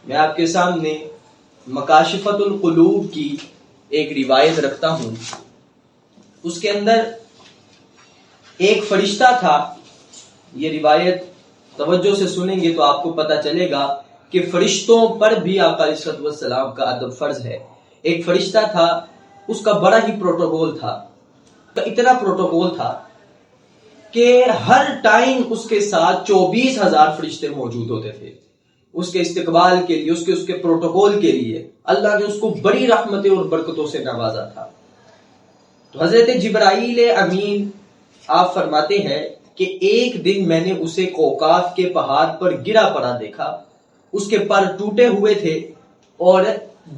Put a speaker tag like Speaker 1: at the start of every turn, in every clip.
Speaker 1: میں آپ کے سامنے مکاشفت القلوب کی ایک روایت رکھتا ہوں. اس کے اندر ایک فرشتہ تھا. یہ روایت توجہ سے سنیں گے تو آپ کو پتہ چلے گا کہ فرشتوں پر بھی آقا علیہ الصلوۃ والسلام کا ادب فرض ہے. ایک فرشتہ تھا, اس کا بڑا ہی پروٹوکول تھا. اتنا پروٹوکول تھا کہ ہر ٹائم اس کے ساتھ 24,000 فرشتے موجود ہوتے تھے. اس کے استقبال کے لیے, اس کے پروٹوکول کے لیے اللہ نے اس کو بڑی رحمتیں اور برکتوں سے نوازا تھا. تو حضرت جبرائیل امین آپ فرماتے ہیں کہ ایک دن میں نے اسے کوکاف کے پہاڑ پر گرا پڑا دیکھا. اس کے پر ٹوٹے ہوئے تھے اور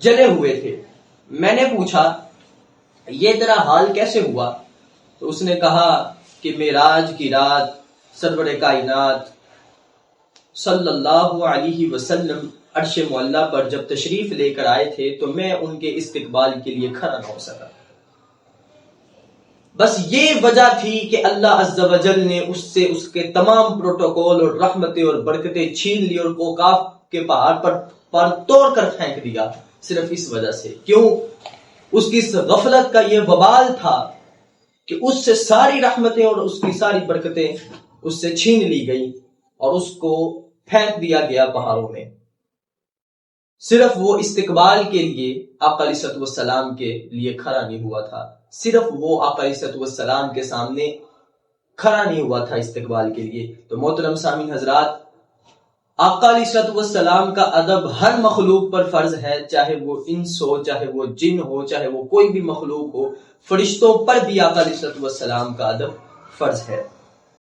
Speaker 1: جلے ہوئے تھے. میں نے پوچھا یہ تیرا حال کیسے ہوا؟ تو اس نے کہا کہ معراج کی رات سرور کائنات صلی اللہ علیہ وسلم عرش معلیٰ پر جب تشریف لے کر آئے تھے تو میں ان کے استقبال کے لیے کھڑا نہ ہو سکا. بس یہ وجہ تھی کہ اللہ عز و جل نے اس سے اس کے تمام پروٹوکول اور رحمتیں اور برکتیں چھین لی اور کوکاف کے پہاڑ پر توڑ کر پھینک دیا. صرف اس وجہ سے. کیوں؟ اس کی اس غفلت کا یہ وبال تھا کہ اس سے ساری رحمتیں اور اس کی ساری برکتیں اس سے چھین لی گئی اور اس کو پھینک دیا گیا پہاڑوں میں. صرف وہ استقبال کے لیے آقا علیہ الصلوۃ والسلام کے لیے کھڑا نہیں ہوا تھا. صرف وہ آقا علیہ الصلوۃ والسلام کے سامنے کھڑا نہیں ہوا تھا استقبال کے لیے. تو محترم سامعین حضرات, آقا علیہ الصلوۃ والسلام کا ادب ہر مخلوق پر فرض ہے, چاہے وہ انس ہو, چاہے وہ جن ہو, چاہے وہ کوئی بھی مخلوق ہو. فرشتوں پر بھی آقا علیہ الصلوۃ والسلام کا ادب فرض ہے.